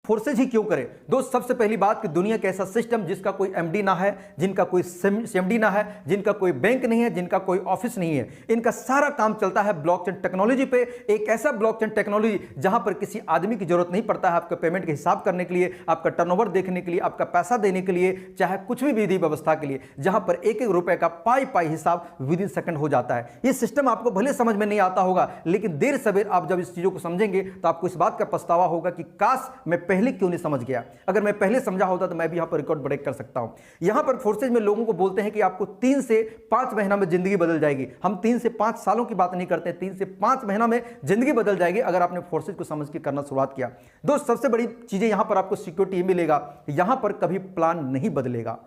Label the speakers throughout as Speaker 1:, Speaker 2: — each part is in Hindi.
Speaker 1: फोर्सेज ही क्यों करें दोस्त? सबसे पहली बात कि दुनिया का ऐसा सिस्टम जिसका कोई एमडी ना है, जिनका कोई सीएमडी ना है, जिनका कोई बैंक नहीं है, जिनका कोई ऑफिस नहीं है, इनका सारा काम चलता है ब्लॉकचेन टेक्नोलॉजी पे। एक ऐसा ब्लॉकचेन टेक्नोलॉजी जहां पर किसी आदमी की जरूरत नहीं पड़ता है आपके पेमेंट के हिसाब करने के लिए, आपका टर्नओवर देखने के लिए, आपका पैसा देने के लिए, चाहे कुछ भी विधि व्यवस्था के लिए, जहां पर एक एक रुपए का पाई पाई हिसाब विद इन सेकंड हो जाता है। ये सिस्टम आपको भले समझ में नहीं आता होगा, लेकिन देर सवेर आप जब इस चीजों को समझेंगे तो आपको इस बात का पछतावा होगा कि काश मैं पहले क्यों नहीं समझ गया। अगर मैं पहले समझा होता तो मैं भी यहां पर रिकॉर्ड ब्रेक कर सकता हूं। यहां पर फोर्सेज में लोगों को बोलते हैं कि आपको 3 से 5 महीना में जिंदगी बदल जाएगी। हम 3 से 5 सालों की बात नहीं करते, 3 से 5 महीना में जिंदगी बदल जाएगी अगर आपने फोर्सेज को समझ के करना शुरुआत किया। दोस्त सबसे बड़ी चीजें यहां पर आपको सिक्योरिटी मिलेगा, यहां पर कभी प्लान नहीं बदलेगा,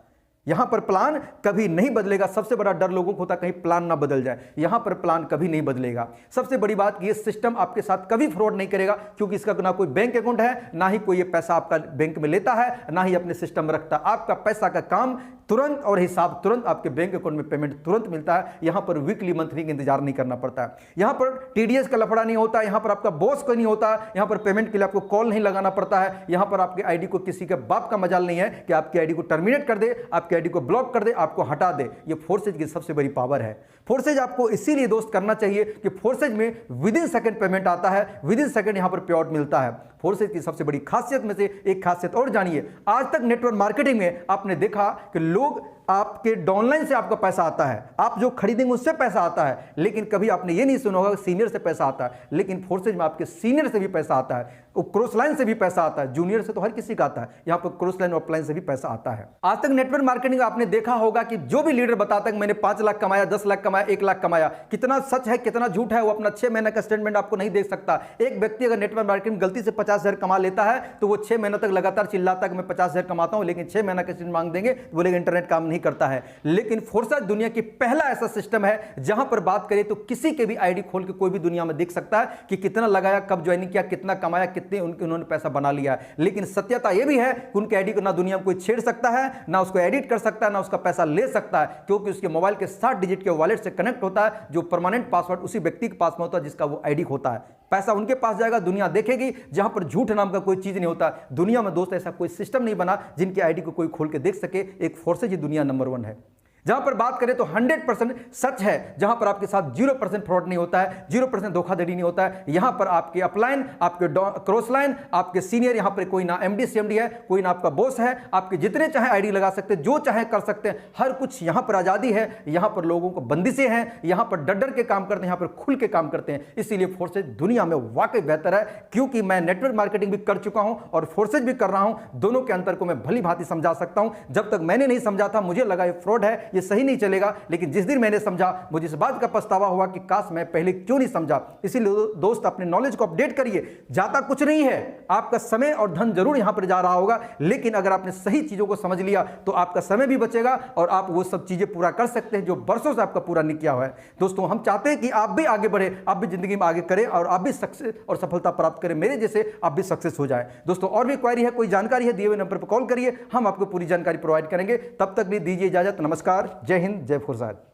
Speaker 1: यहां पर प्लान कभी नहीं बदलेगा। सबसे बड़ा डर लोगों को होता है कहीं प्लान ना बदल जाए, यहां पर प्लान कभी नहीं बदलेगा। सबसे बड़ी बात कि ये सिस्टम आपके साथ कभी फ्रॉड नहीं करेगा, क्योंकि इसका ना कोई बैंक अकाउंट है, ना ही कोई ये पैसा आपका बैंक में लेता है, ना ही अपने सिस्टम में रखता। आपका पैसा का काम तुरंत और हिसाब तुरंत आपके बैंक अकाउंट में पेमेंट तुरंत मिलता है। यहां पर वीकली मंथली का इंतजार नहीं करना पड़ता है, यहां पर टीडीएस का लफड़ा नहीं होता, यहां पर आपका बॉस का नहीं होता, यहां पर पेमेंट के लिए आपको कॉल नहीं लगाना पड़ता है, यहां पर आपके आईडी को किसी के बाप का मजाल नहीं है कि आपकी आईडी को टर्मिनेट कर दे, आपकी आईडी को ब्लॉक कर दे, आपको हटा दे। ये फोर्सेज की सबसे बड़ी पावर है। फोर्सेज आपको इसीलिए दोस्त करना चाहिए कि फोर्सेज में विद इन सेकंड पेमेंट आता है, विद इन सेकंड यहां पर पे आउट मिलता है। फोर्सेज की सबसे बड़ी खासियत में से एक खासियत और जानिए। आज तक नेटवर्क मार्केटिंग में आपने देखा कि लोग आपके डाउनलाइन से आपका पैसा आता है, आप जो खरीदेंगे उससे पैसा आता है, लेकिन कभी आपने ये नहीं सुना होगा कि सीनियर से पैसा आता है। लेकिन फोर्सेज में आपके सीनियर से भी पैसा आता है, क्रॉस लाइन से भी पैसा आता है, जूनियर से तो हर किसी का आता है, यहां पर क्रॉस लाइन और अपलाइन से भी पैसा आता है। आज तक नेटवर्क मार्केटिंग में आपने देखा होगा कि जो भी लीडर बताता है कि मैंने 5 लाख कमाया, 10 लाख कमाया, 1 लाख कमाया, कितना सच है कितना झूठ है वो अपना 6 महीने का स्टेटमेंट आपको नहीं देख सकता। एक व्यक्ति अगर नेटवर्क मार्केटिंग गलती से 50,000 कमा लेता है तो वो 6 महीने तक लगातार चिल्लाता है कि मैं 50,000 कमाता हूं, लेकिन 6 महीना का स्टेटमेंट मांग देंगे तो बोलेगा इंटरनेट काम नहीं करता है। लेकिन फोर्सेज दुनिया की पहला ऐसा सिस्टम है जहां पर बात करें तो किसी के भी आईडी खोल के कोई भी दुनिया में देख सकता है कि कितना लगाया, कब ज्वाइनिंग किया, कितना कमाया, कितने उन्होंने पैसा बना लिया है। लेकिन सत्यता यह भी है कि उनके आईडी को ना दुनिया में कोई छेड़ सकता है, ना उसको एडिट कर सकता है, ना उसका पैसा ले सकता है, क्योंकि उसके मोबाइल के 7 डिजिट के वॉलेट से कनेक्ट होता है, जो परमानेंट पासवर्ड उसी व्यक्ति के पास में होता है जिसका वो आईडी होता है। पैसा उनके पास जाएगा, दुनिया देखेगी, जहां पर झूठ नाम का कोई चीज नहीं होता। दुनिया में दोस्त ऐसा कोई सिस्टम नहीं बना जिनकी आईडी को कोई खोल के देख सके। एक फोर्सेज ही दुनिया नंबर 1 है। जहां पर बात करें तो 100% सच है, जहां पर आपके साथ 0% फ्रॉड नहीं होता है, 0% धोखाधड़ी नहीं होता है। यहां पर आपके अपलाइन, आपके क्रॉस लाइन, आपके सीनियर, यहां पर कोई ना एमडी सीएमडी है, कोई ना आपका बॉस है, आपके जितने चाहे आईडी लगा सकते हैं, जो चाहे कर सकते हैं, हर कुछ यहां पर आजादी है। यहां पर लोगों को बंदिशें हैं, यहां पर डर के काम करते हैं, यहां पर खुल के काम करते हैं। इसीलिए फोर्सेज दुनिया में वाकई बेहतर है, क्योंकि मैं नेटवर्क मार्केटिंग भी कर चुका हूं और फोर्सेज भी कर रहा हूं। दोनों के अंतर को मैं भली भांति समझा सकता हूं। जब तक मैंने नहीं समझा था, मुझे लगा ये फ्रॉड है, ये सही नहीं चलेगा, लेकिन जिस दिन मैंने समझा मुझे इस बात का पछतावा हुआ कि काश मैं पहले क्यों नहीं समझा। इसीलिए दोस्त अपने नॉलेज को अपडेट करिए। जाता कुछ नहीं है, आपका समय और धन जरूर यहां पर जा रहा होगा, लेकिन अगर आपने सही चीजों को समझ लिया तो आपका समय भी बचेगा और आप वो सब चीजें पूरा कर सकते हैं जो बरसों से आपका पूरा नहीं किया हुआ है। दोस्तों हम चाहते हैं कि आप भी आगे बढ़े, आप भी जिंदगी में आगे करें और आप भी सक्सेस और सफलता प्राप्त करें, मेरे जैसे आप भी सक्सेस हो जाए। दोस्तों और भी क्वेरी है, कोई जानकारी है, दिए हुए नंबर पर कॉल करिए, हम आपको पूरी जानकारी प्रोवाइड करेंगे। तब तक भी दीजिए इजाजत। नमस्कार, जय हिंद, जय फुरजाद।